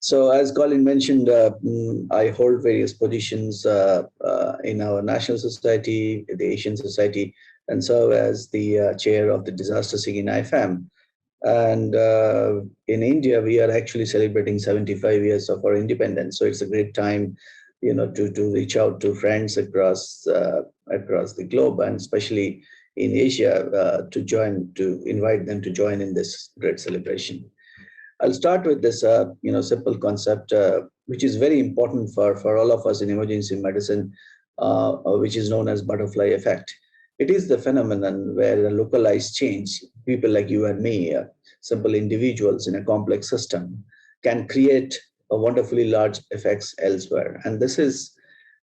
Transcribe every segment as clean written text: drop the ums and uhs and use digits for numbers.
So as Colin mentioned, I hold various positions in our national society, the Asian Society, and serve as the chair of the Disaster Singing IFAM. And in India, we are actually celebrating 75 years of our independence. So it's a great time, to reach out to friends across the globe, and especially in Asia, to invite them to join in this great celebration. I'll start with this, simple concept, which is very important for all of us in emergency medicine, which is known as butterfly effect. It is the phenomenon where a localized change, people like you and me, simple individuals in a complex system, can create a wonderfully large effects elsewhere. And this is,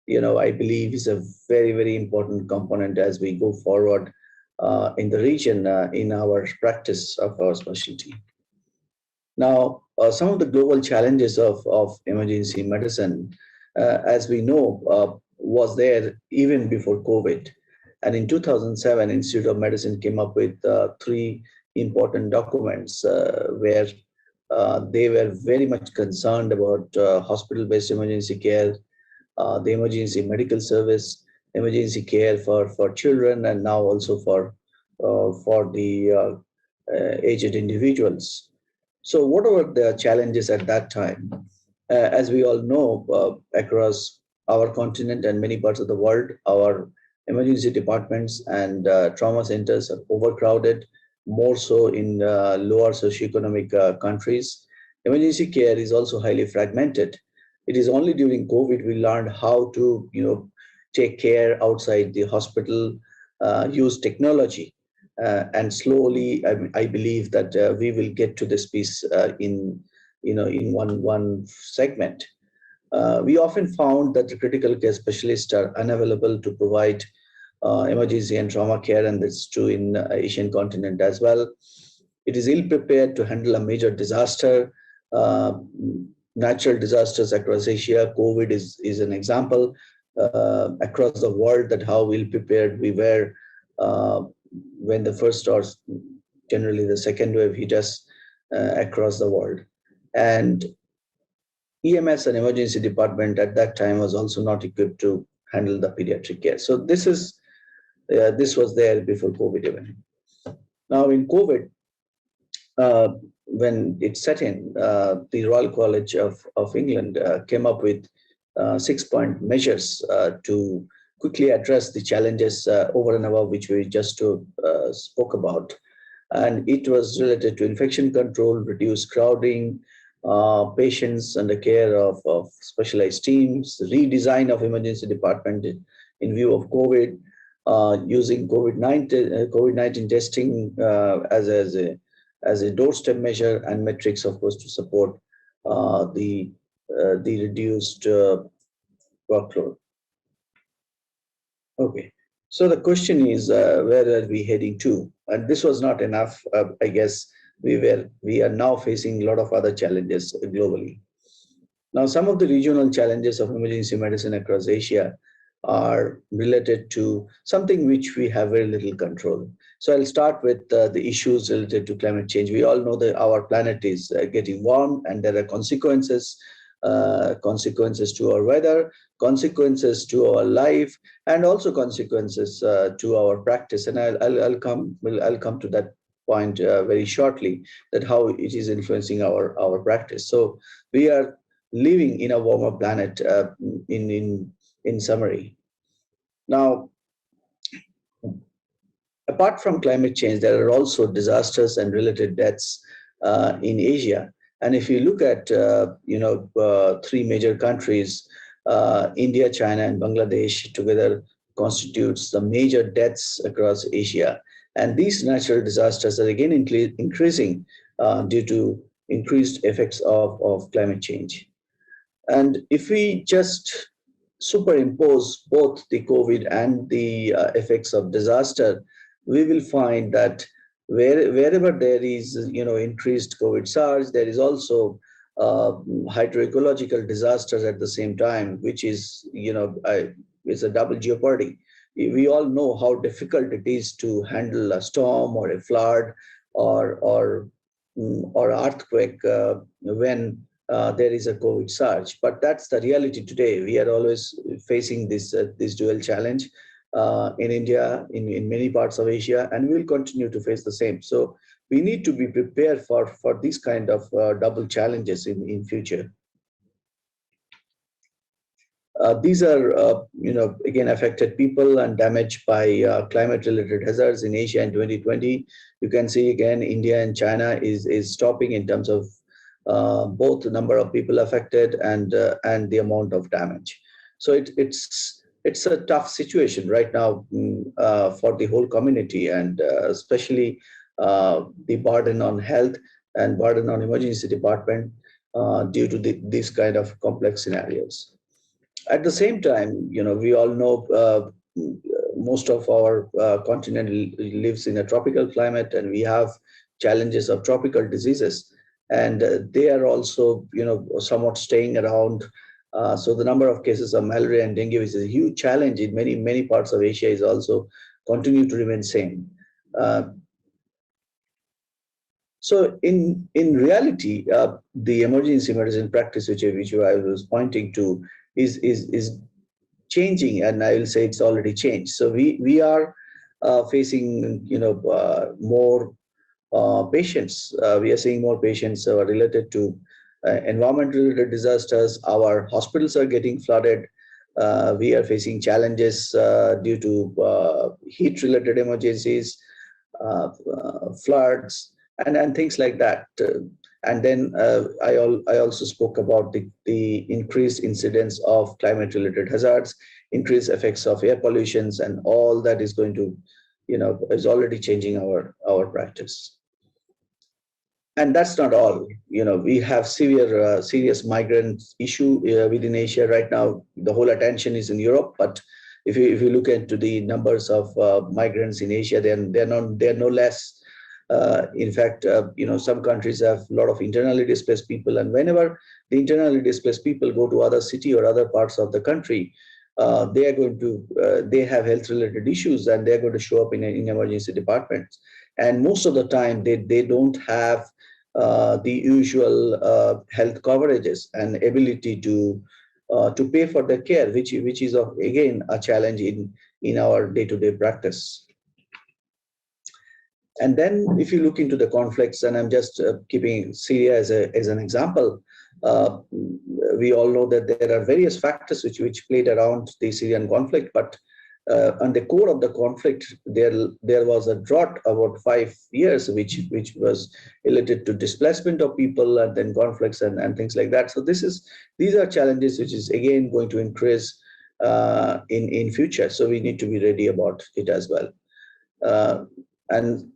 I believe, is a very, very important component as we go forward in the region in our practice of our specialty. Now, some of the global challenges of emergency medicine, as we know, was there even before COVID. And in 2007, Institute of Medicine came up with three important documents where they were very much concerned about hospital-based emergency care, the emergency medical service, emergency care for children, and now also for the aged individuals. So what were the challenges at that time? As we all know, across our continent and many parts of the world, our emergency departments and trauma centers are overcrowded, more so in lower socioeconomic countries. Emergency care is also highly fragmented. It is only during COVID we learned how to, take care outside the hospital, use technology. And slowly, I believe that we will get to this piece in one segment. We often found that the critical care specialists are unavailable to provide emergency and trauma care, and that's true in Asian continent as well. It is ill prepared to handle a major disaster. Natural disasters across Asia, COVID is an example across the world, that how ill prepared we were when the first or generally the second wave hit us across the world. And EMS and emergency department at that time was also not equipped to handle the pediatric care. So this was there before COVID even. Now in COVID, when it set in, the Royal College of England came up with 6-point measures to quickly address the challenges over and above which we just spoke about. And it was related to infection control, reduced crowding, patients under care of specialized teams, redesign of emergency department in view of COVID, using COVID-19 testing as a doorstep measure, and metrics, of course, to support the reduced workload. Okay, so the question is, where are we heading to? And this was not enough. I guess we are now facing a lot of other challenges globally. Now, some of the regional challenges of emergency medicine across Asia are related to something which we have very little control. So I'll start with the issues related to climate change. We all know that our planet is getting warm, and there are consequences to our weather, consequences to our life, and also consequences to our practice. And I'll come to that point very shortly, that how it is influencing our practice. So we are living in a warmer planet in summary. Now, apart from climate change, there are also disasters and related deaths in Asia. And if you look at three major countries, India, China, and Bangladesh together constitutes the major deaths across Asia. And these natural disasters are again increasing due to increased effects of climate change. And if we just superimpose both the COVID and the effects of disaster, we will find that wherever there is increased COVID surge, there is also hydroecological disasters at the same time, which is it's a double jeopardy. We all know how difficult it is to handle a storm or a flood or earthquake when there is a COVID surge. But that's the reality today. We are always facing this dual challenge in India, in many parts of Asia, and we will continue to face the same. So we need to be prepared for these kind of double challenges in future. These are, again, affected people and damaged by climate-related hazards in Asia in 2020. You can see again, India and China is topping in terms of both the number of people affected and the amount of damage. So it's a tough situation right now for the whole community, and especially the burden on health and burden on emergency department due to these kind of complex scenarios. At the same time, we all know most of our continent lives in a tropical climate, and we have challenges of tropical diseases, and they are also, somewhat staying around. So the number of cases of malaria and dengue, which is a huge challenge in many parts of Asia, is also continue to remain same. Uh, so in reality, the emergency medicine practice, which I was pointing to, is changing, and I will say it's already changed. So we are facing more patients. We are seeing more patients related to environmental related disasters. Our hospitals are getting flooded. We are facing challenges due to heat related emergencies, floods, and things like that. And then I also spoke about the increased incidence of climate-related hazards, increased effects of air pollutions, and all that is going to, is already changing our practice. And that's not all. We have serious migrant issue within Asia right now. The whole attention is in Europe, but if you look into the numbers of migrants in Asia, they're no less. In fact, some countries have a lot of internally displaced people, and whenever the internally displaced people go to other city or other parts of the country, they have health related issues, and they're going to show up in emergency departments. And most of the time, they don't have the usual health coverages and ability to pay for their care, which is again a challenge in our day-to-day practice. And then if you look into the conflicts, and I'm just keeping Syria as an example, we all know that there are various factors which played around the Syrian conflict, but on the core of the conflict, there was a drought about 5 years, which was related to displacement of people and then conflicts and things like that. So these are challenges which is again going to increase in future. So we need to be ready about it as well. And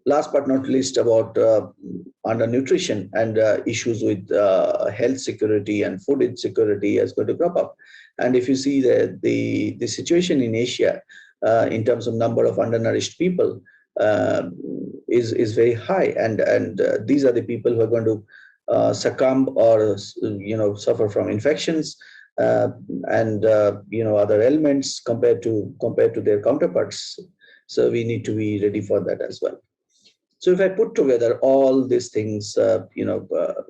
last but not least, about undernutrition and issues with health security and food insecurity is going to crop up. And if you see the situation in Asia in terms of number of undernourished people is very high, and these are the people who are going to succumb or suffer from infections and other ailments compared to their counterparts. So we need to be ready for that as well. So if I put together all these things,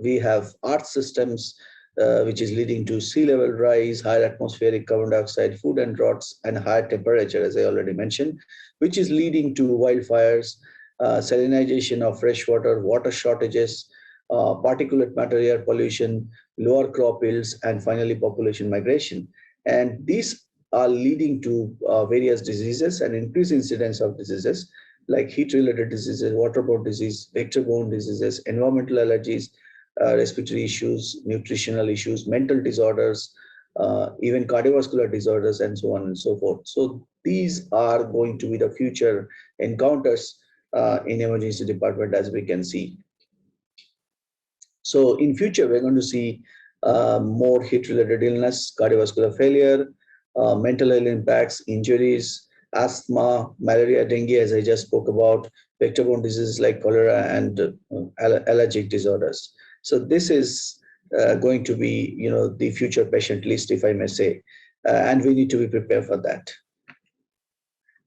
we have Earth systems, which is leading to sea level rise, higher atmospheric carbon dioxide, food and droughts, and higher temperature, as I already mentioned, which is leading to wildfires, salinization of fresh water, water shortages, particulate matter air pollution, lower crop yields, and finally population migration. And these are leading to various diseases and increased incidence of diseases like heat-related diseases, waterborne disease, vector-borne diseases, environmental allergies, respiratory issues, nutritional issues, mental disorders, even cardiovascular disorders, and so on and so forth. So these are going to be the future encounters in emergency department, as we can see. So in future, we're going to see more heat-related illness, cardiovascular failure, mental health impacts, injuries, asthma, malaria, dengue, as I just spoke about, vector-borne diseases like cholera and allergic disorders. So this is going to be, the future patient list, if I may say, and we need to be prepared for that.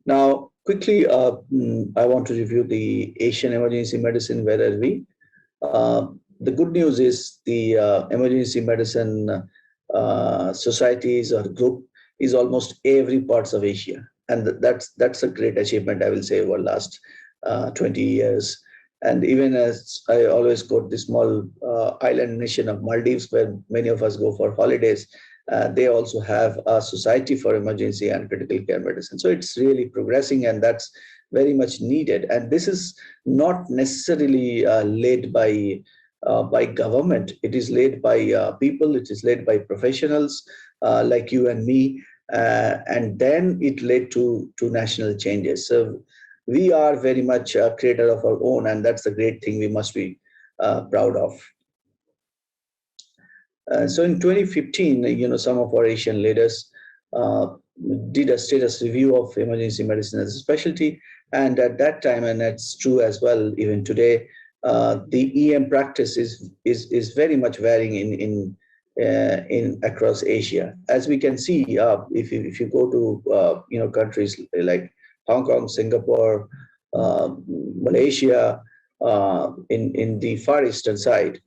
Now, quickly, I want to review the Asian emergency medicine. Where are we? the good news is the emergency medicine societies or group is almost every parts of Asia, and that's a great achievement, I will say, over last 20 years. And even as I always quote the small island nation of Maldives, where many of us go for holidays, they also have a society for emergency and critical care medicine. So it's really progressing, and that's very much needed. And this is not necessarily led by government. It is led by people. It is led by professionals like you and me, and then it led to national changes. So we are very much a creator of our own, and that's a great thing we must be proud of. So in 2015, some of our Asian leaders uh, did a status review of emergency medicine as a specialty. And at that time, and that's true as well even today, the EM practice is very much varying in across Asia. As we can see, if you go to countries like Hong Kong, Singapore, Malaysia, in the Far Eastern side,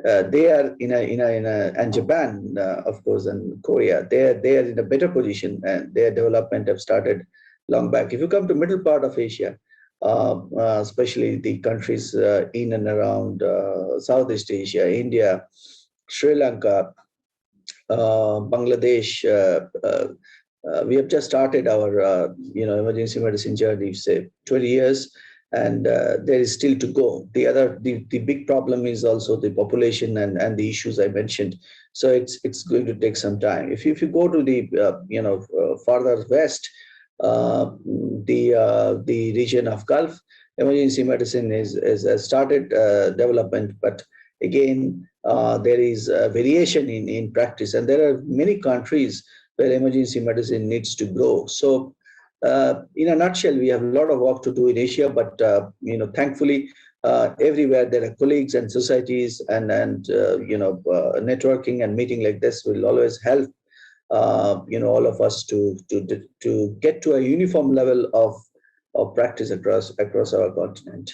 they are and Japan, of course, and Korea, they are in a better position, and their development have started long back. If you come to middle part of Asia, especially the countries in and around Southeast Asia, India, Sri Lanka, Bangladesh, we have just started our emergency medicine journey, say 20 years, and there is still to go. The big problem is also the population and the issues I mentioned. So it's going to take some time. If you go to the farther west, the region of Gulf, emergency medicine is has started development, but again there is a variation in practice, and there are many countries where emergency medicine needs to grow. So, in a nutshell, we have a lot of work to do in Asia, but thankfully, everywhere there are colleagues and societies, and networking and meeting like this will always help all of us to get to a uniform level of practice across our continent.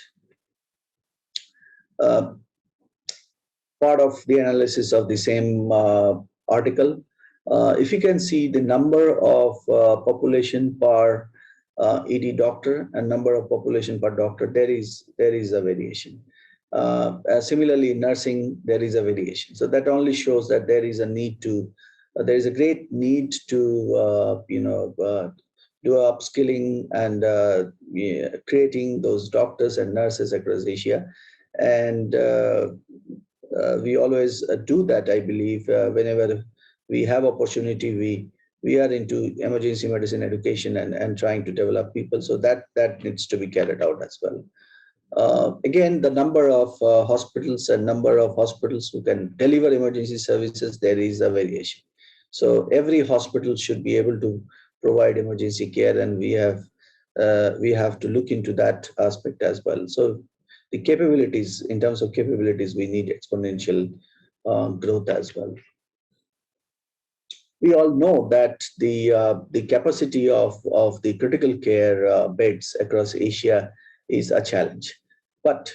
Uh, Part of the analysis of the same article. If you can see the number of population per ED doctor and number of population per doctor, there is a variation. Similarly, in nursing, there is a variation. So that only shows that there is a need to, there is a great need to, do upskilling and creating those doctors and nurses across Asia. And we always do that, I believe, whenever we have opportunity, we are into emergency medicine education and trying to develop people. So that needs to be carried out as well. Again, the number of hospitals and number of hospitals who can deliver emergency services, there is a variation. So every hospital should be able to provide emergency care, and we have to look into that aspect as well. So the capabilities, in terms of capabilities, we need exponential growth as well. We all know that the capacity of the critical care beds across Asia is a challenge. But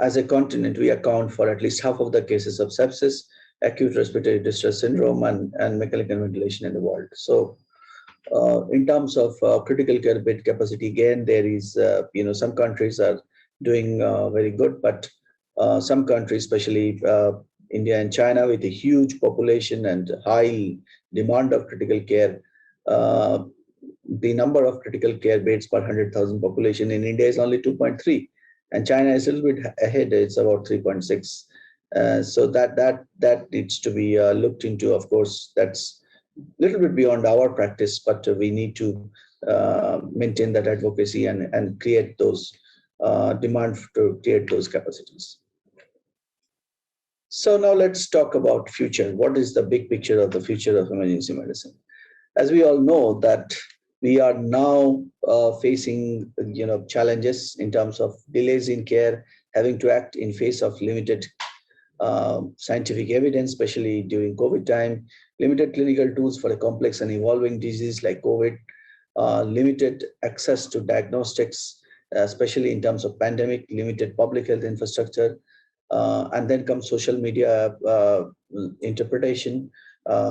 as a continent, we account for at least half of the cases of sepsis, acute respiratory distress syndrome, and mechanical ventilation in the world. So in terms of critical care bed capacity, again, there is, some countries are doing very good, but some countries, especially India and China, with a huge population and high demand of critical care, uh, the number of critical care beds per 100,000 population in India is only 2.3, and China is a little bit ahead. It's about 3.6. So that needs to be looked into. Of course, that's a little bit beyond our practice, but we need to maintain that advocacy and create those demand to create those capacities. So now let's talk about future. What is the big picture of the future of emergency medicine? As we all know that we are now facing challenges in terms of delays in care, having to act in face of limited scientific evidence, especially during COVID time, limited clinical tools for a complex and evolving disease like COVID, limited access to diagnostics, especially in terms of pandemic, limited public health infrastructure, And then comes social media interpretation,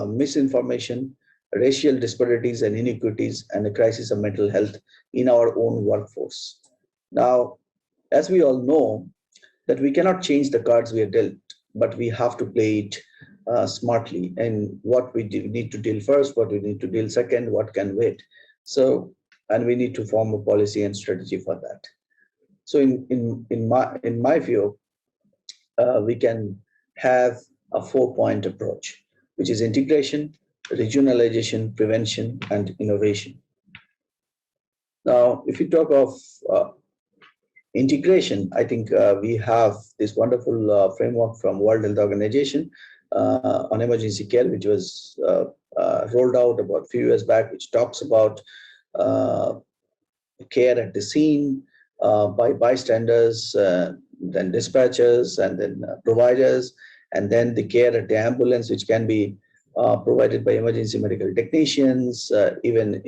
misinformation, racial disparities and inequities, and the crisis of mental health in our own workforce. Now, as we all know, that we cannot change the cards we are dealt, but we have to play it smartly. And what we need to deal first, what we need to deal second, what can wait. So, and we need to form a policy and strategy for that. So, in my view, we can have a 4-point approach, which is integration, regionalization, prevention, and innovation. Now, if you talk of integration, I think we have this wonderful framework from World Health Organization on emergency care, which was rolled out about a few years back, which talks about uh, care at the scene by bystanders, then dispatchers, and then providers, and then the care at the ambulance, which can be provided by emergency medical technicians, even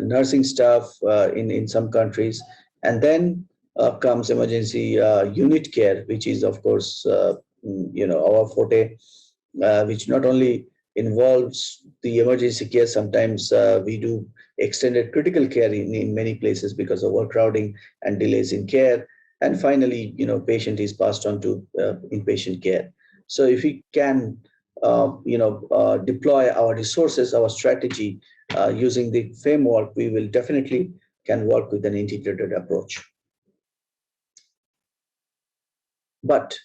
nursing staff in some countries, and then comes emergency unit care, which is of course our forte, which not only involves the emergency care. Sometimes we do extended critical care in many places because of overcrowding and delays in care. And finally, patient is passed on to inpatient care. So if we can, deploy our resources, our strategy using the framework, we will definitely can work with an integrated approach. But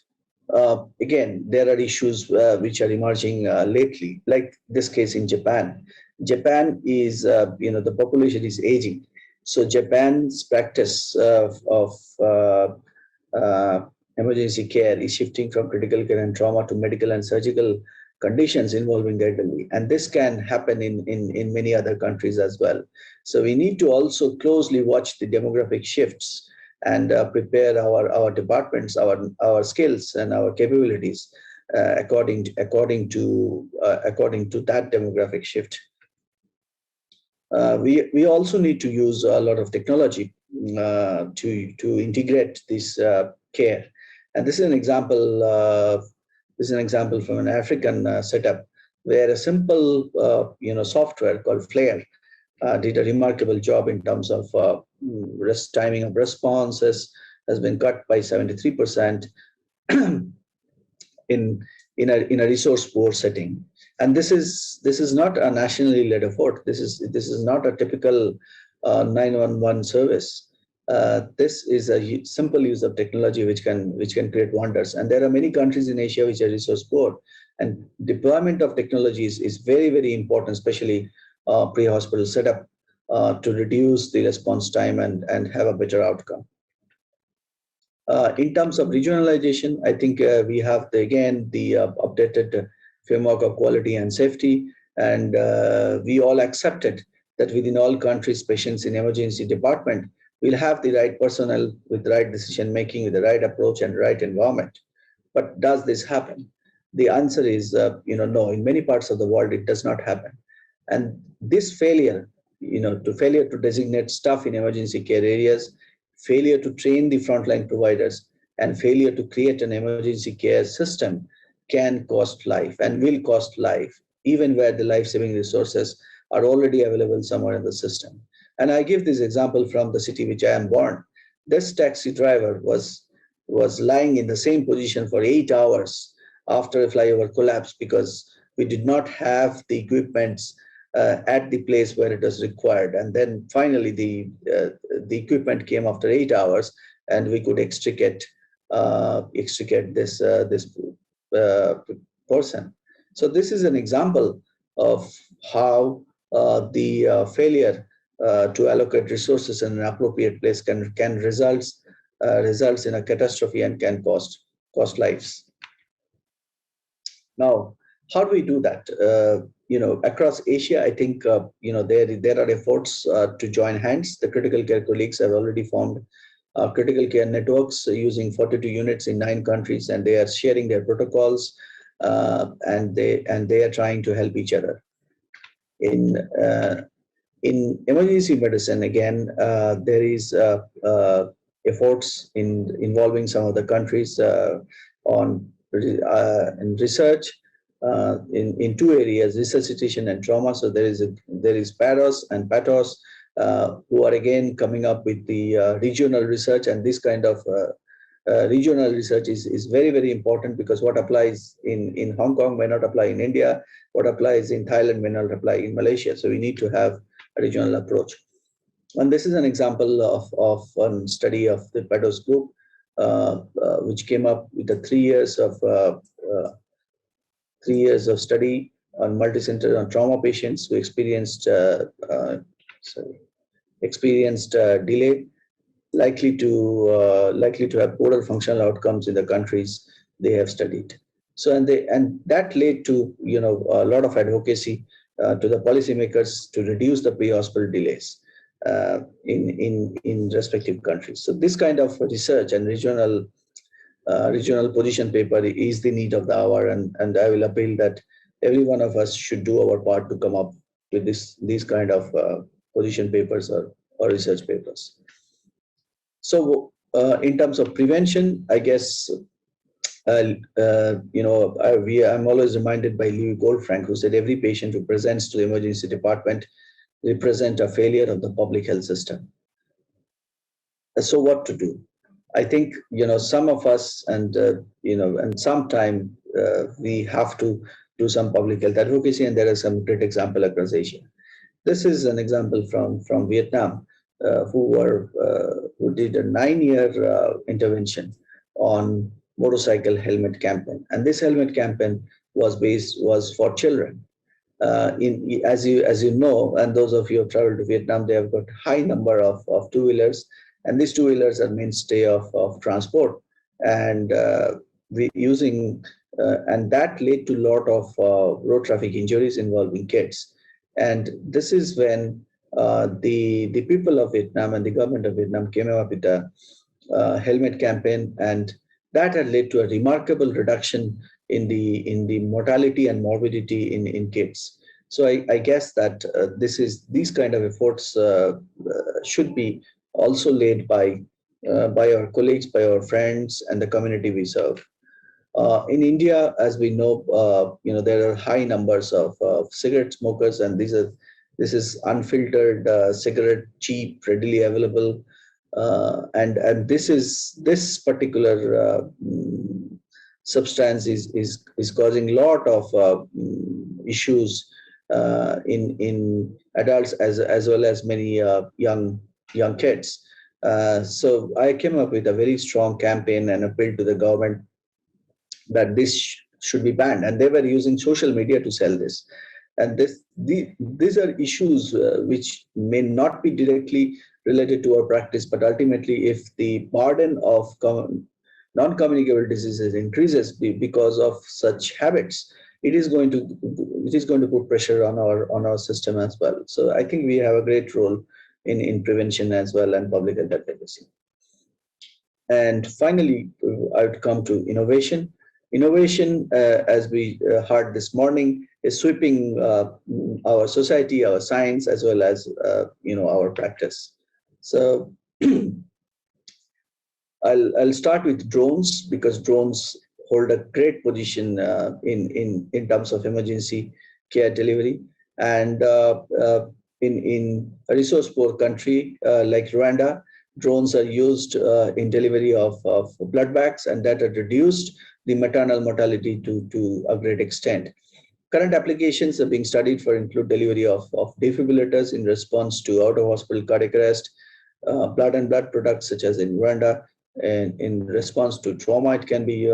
again, there are issues which are emerging lately, like this case in Japan. Japan is, the population is aging. So Japan's practice of uh, emergency care is shifting from critical care and trauma to medical and surgical conditions involving the elderly. And this can happen in many other countries as well. So we need to also closely watch the demographic shifts and prepare our departments, our skills and our capabilities according to that demographic shift. We also need to use a lot of technology to integrate this care. And this is an example. This is an example from an African setup where a simple software called Flare did a remarkable job in terms of timing of responses has been cut by 73% in in a resource poor setting. And this is not a nationally led effort. This is not a typical 911 service. This is a simple use of technology which can create wonders. And there are many countries in Asia which are resource poor, and deployment of technologies is very, very important, especially pre-hospital setup, to reduce the response time and have a better outcome. In terms of regionalization, I think we have again the updated framework of quality and safety, and we all accepted that within all countries, patients in emergency department will have the right personnel with the right decision making, with the right approach and right environment. But does this happen? The answer is, no. In many parts of the world, it does not happen, and this failure, to failure to designate staff in emergency care areas, failure to train the frontline providers, and failure to create an emergency care system can cost life and will cost life, even where the life-saving resources are already available somewhere in the system. And I give this example from the city which I am born. This taxi driver was lying in the same position for 8 hours after a flyover collapse because we did not have the equipments at the place where it was required. And then finally, the equipment came after 8 hours, and we could extricate this uh, person. So this is an example of how the failure to allocate resources in an appropriate place can results in a catastrophe and can cost lives. Now, how do we do that? Across Asia, I think there are efforts to join hands. The critical care colleagues have already formed critical care networks using 42 units in 9 countries, and they are sharing their protocols, and they are trying to help each other. In in emergency medicine, again, there is efforts in involving some of the countries on in research in two areas, resuscitation and trauma. So there is PAROS and PATOS, who are again coming up with the regional research, and this kind of regional research is very, very important, because what applies in Hong Kong may not apply in India, what applies in Thailand may not apply in Malaysia. So we need to have a regional approach. And this is an example of one study of the PADOS group, which came up with the 3 years of study on multicenter on trauma patients who experienced delay, likely to have poorer functional outcomes in the countries they have studied. So and that led to a lot of advocacy to the policymakers to reduce the pre-hospital delays in respective countries. So this kind of research and regional position paper is the need of the hour, and I will appeal that every one of us should do our part to come up with these kind of position papers or research papers. So in terms of prevention, I guess I'm always reminded by Louis Goldfrank, who said every patient who presents to the emergency department represent a failure of the public health system. So what to do? I think some of us, and sometime we have to do some public health advocacy, and there are some great examples across Asia. This is an example from Vietnam, who did a 9-year intervention on motorcycle helmet campaign, and this helmet campaign was for children. As you know, and those of you who have traveled to Vietnam, they have got high number of two-wheelers, and these two-wheelers are mainstay of transport, and and that led to a lot of road traffic injuries involving kids. And this is when the people of Vietnam and the government of Vietnam came up with a helmet campaign, and that had led to a remarkable reduction in the mortality and morbidity in kids. So I guess that these kind of efforts should be also led by our colleagues, by our friends, and the community we serve. In India, as we know, there are high numbers of cigarette smokers, and this is unfiltered cigarette, cheap, readily available, and this particular substance is causing a lot of issues in adults as well as many young kids. So I came up with a very strong campaign and appeal to the government that this should be banned, and they were using social media to sell this. And these are issues which may not be directly related to our practice, but ultimately, if the burden of non-communicable diseases increases because of such habits, it is going to put pressure on our system as well. So I think we have a great role in prevention as well, and public health advocacy. And finally, I would come to innovation. Innovation, as we heard this morning, is sweeping our society, our science, as well as our practice. So I'll start with drones, because drones hold a great position in terms of emergency care delivery. And in a resource poor country like Rwanda, drones are used in delivery of blood bags, and that had reduced the maternal mortality to a great extent. Current applications are being studied for include delivery of defibrillators in response to out-of-hospital cardiac arrest, blood and blood products such as in Rwanda, and in response to trauma, it can be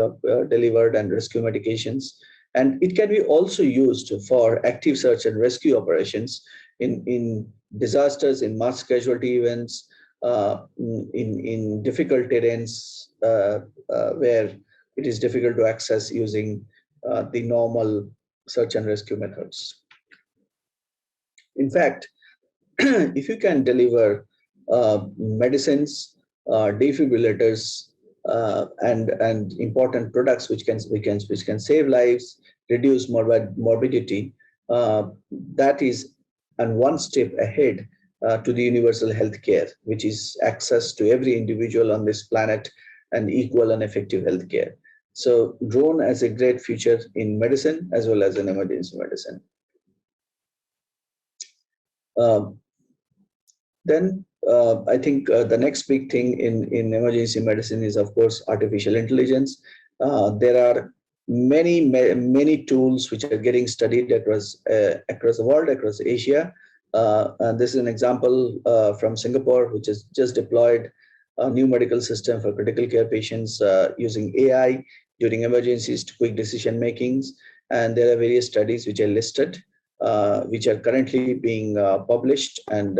delivered, and rescue medications. And it can be also used for active search and rescue operations in disasters, in mass casualty events, in difficult terrains where it is difficult to access using the normal search and rescue methods. In fact, if you can deliver medicines, defibrillators, and important products which can save lives, reduce morbidity, that is and one step ahead to the universal health care, which is access to every individual on this planet and equal and effective health care. So drone has a great future in medicine as well as in emergency medicine. Um, then I think the next big thing in emergency medicine is, of course, artificial intelligence. There are many tools which are getting studied across the world, across Asia. And this is an example from Singapore, which has just deployed a new medical system for critical care patients using AI during emergencies to quick decision makings. And there are various studies which are listed, which are currently being published and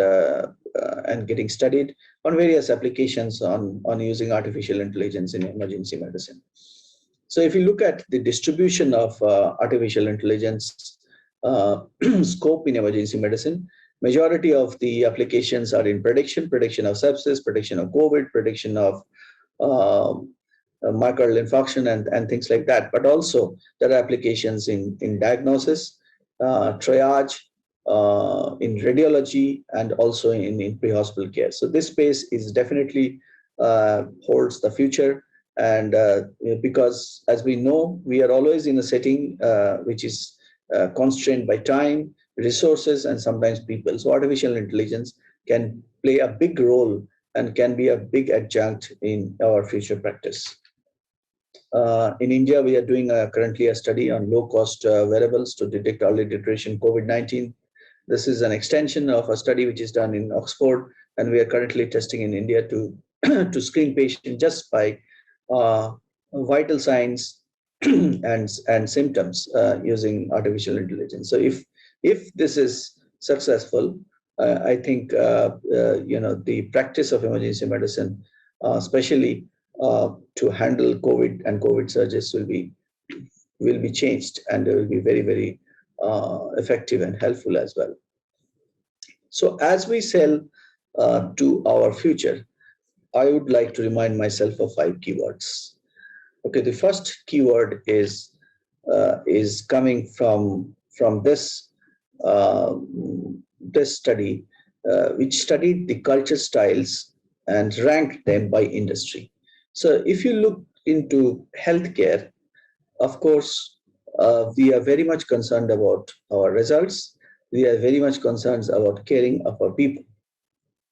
getting studied on various applications on using artificial intelligence in emergency medicine. So if you look at the distribution of artificial intelligence scope in emergency medicine, majority of the applications are in prediction of sepsis, prediction of COVID, prediction of myocardial infarction and things like that. But also there are applications in diagnosis, triage, in radiology, and also in pre-hospital care. So this space is definitely holds the future. And because as we know, we are always in a setting which is constrained by time, resources, and sometimes people. So artificial intelligence can play a big role and can be a big adjunct in our future practice. In India, we are doing currently a study on low-cost wearables to detect early detection COVID-19. This is an extension of a study which is done in Oxford, and we are currently testing in India to to screen patients just by uh, vital signs and symptoms using artificial intelligence. So if this is successful, I think the practice of emergency medicine, especially to handle COVID and COVID surges, will be changed, and they will be very effective and helpful as well. So as we sell to our future, I would like to remind myself of 5 keywords. Okay, the first keyword is coming from this study, which studied the culture styles and ranked them by industry. So if you look into healthcare, of course, we are very much concerned about our results. We are very much concerned about caring of our people.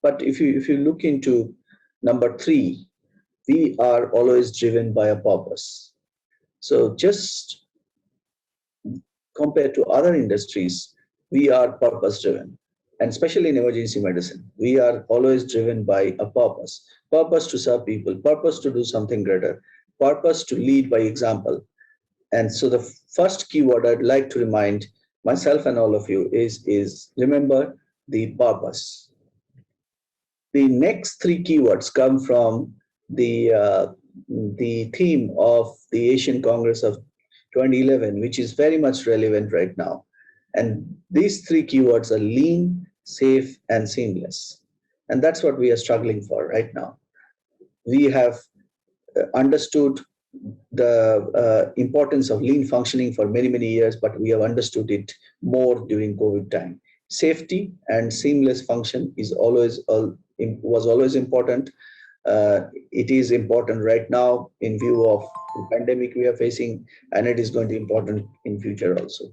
But if you look into number 3, we are always driven by a purpose. So just compared to other industries, we are purpose driven. And especially in emergency medicine, we are always driven by a purpose to serve people, purpose to do something greater, purpose to lead by example. And so the first keyword I'd like to remind myself and all of you is remember the purpose. The next 3 keywords come from the theme of the Asian Congress of 2011, which is very much relevant right now. And these 3 keywords are lean, safe, and seamless. And that's what we are struggling for right now. We have understood the importance of lean functioning for many years, but we have understood it more during COVID time. Safety and seamless function was always important. It is important right now in view of the pandemic we are facing, and it is going to be important in future also.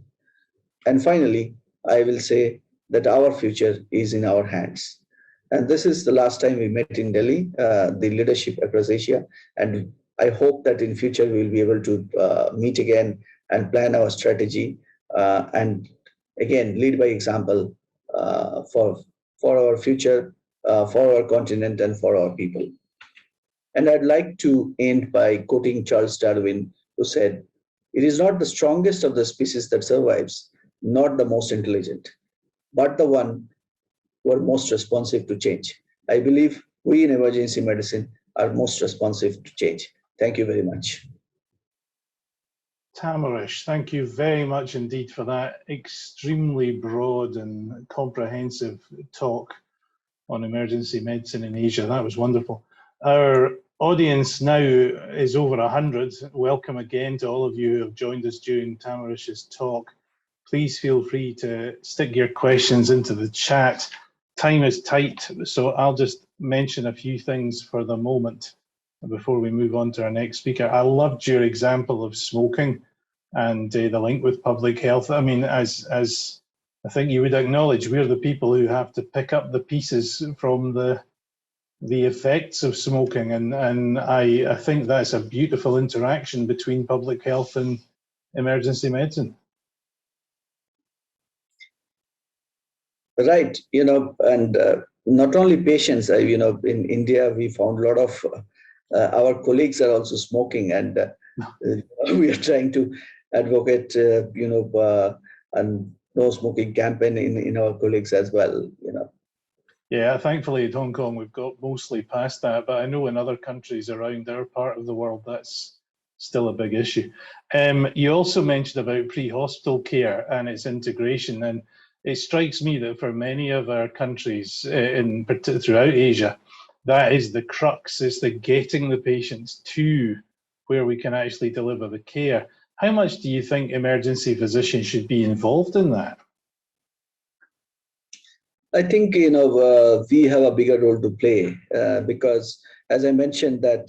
And finally, I will say that our future is in our hands. And this is the last time we met in Delhi, the leadership across Asia. And I hope that in future we'll be able to meet again and plan our strategy and again lead by example for our future, for our continent, and for our people. And I'd like to end by quoting Charles Darwin, who said, "It is not the strongest of the species that survives, not the most intelligent, but the one who are most responsive to change." I believe we in emergency medicine are most responsive to change. Thank you very much. Tamarish, thank you very much indeed for that extremely broad and comprehensive talk on emergency medicine in Asia. That was wonderful. Our audience now is over 100. Welcome again to all of you who have joined us during Tamarish's talk. Please feel free to stick your questions into the chat. time is tight, so I'll just mention a few things for the moment before we move on to our next speaker. I loved your example of smoking and the link with public health. I mean, as I think you would acknowledge, we're the people who have to pick up the pieces from the effects of smoking, and I think that's a beautiful interaction between public health and emergency medicine. Right, and not only patients, in India, we found a lot of our colleagues are also smoking, and we are trying to advocate, and no smoking campaign in our colleagues as well, Yeah, thankfully in Hong Kong we've got mostly past that, but I know in other countries around our part of the world that's still a big issue. You also mentioned about pre-hospital care and its integration, and it strikes me that for many of our countries throughout Asia, that is the crux, is the getting the patients to where we can actually deliver the care. How much do you think emergency physicians should be involved in that? I think we have a bigger role to play because, as I mentioned, that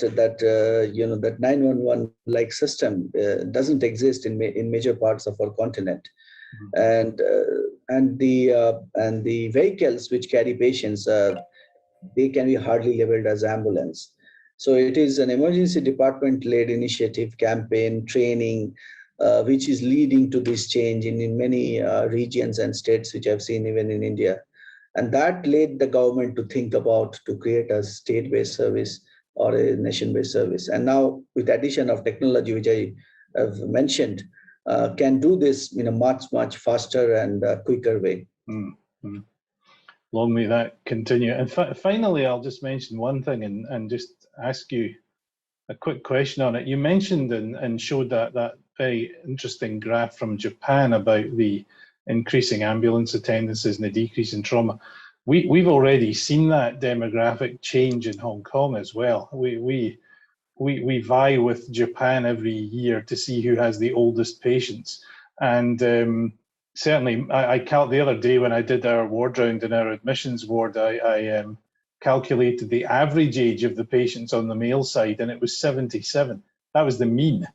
911 like system doesn't exist in major parts of our continent, and the vehicles which carry patients, they can be hardly labeled as ambulance. So it is an emergency department-led initiative, campaign, training, which is leading to this change in many regions and states, which I've seen even in India. And that led the government to think about to create a state-based service or a nation-based service. And now with the addition of technology, which I have mentioned, can do this in a much, much faster and quicker way. Mm-hmm. Long may that continue. And finally, I'll just mention one thing and just ask you a quick question on it. You mentioned and showed that very interesting graph from Japan about the increasing ambulance attendances and the decrease in trauma. We've already seen that demographic change in Hong Kong as well. We vie with Japan every year to see who has the oldest patients. And certainly, I count the other day when I did our ward round in our admissions ward, I calculated the average age of the patients on the male side, and it was 77. That was the mean.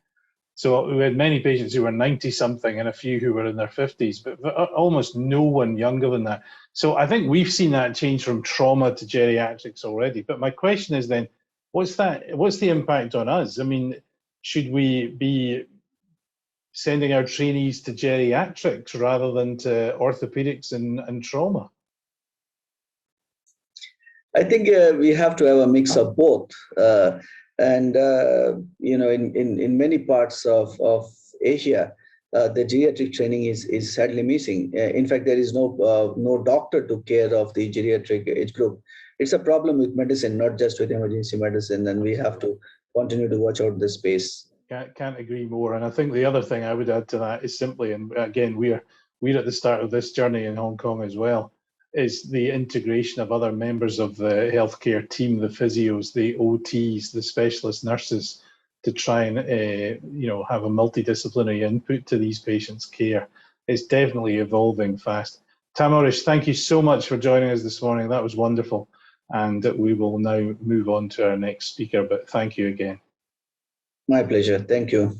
So we had many patients who were 90 something and a few who were in their 50s, but almost no one younger than that. So I think we've seen that change from trauma to geriatrics already. But my question is then, what's the impact on us? I mean, should we be sending our trainees to geriatrics rather than to orthopedics and trauma? I think we have to have a mix of both. In many parts of Asia, the geriatric training is sadly missing. In fact, there is no doctor to care of the geriatric age group. It's a problem with medicine, not just with emergency medicine, and we have to continue to watch out this space. Can't agree more. And I think the other thing I would add to that is simply, and again, we're at the start of this journey in Hong Kong as well, is the integration of other members of the healthcare team, the physios, the OTs, the specialist nurses, to try and have a multidisciplinary input to these patients' care. It's definitely evolving fast. Tamarish, thank you so much for joining us this morning. That was wonderful. And we will now move on to our next speaker, but thank you again. My pleasure. Thank you.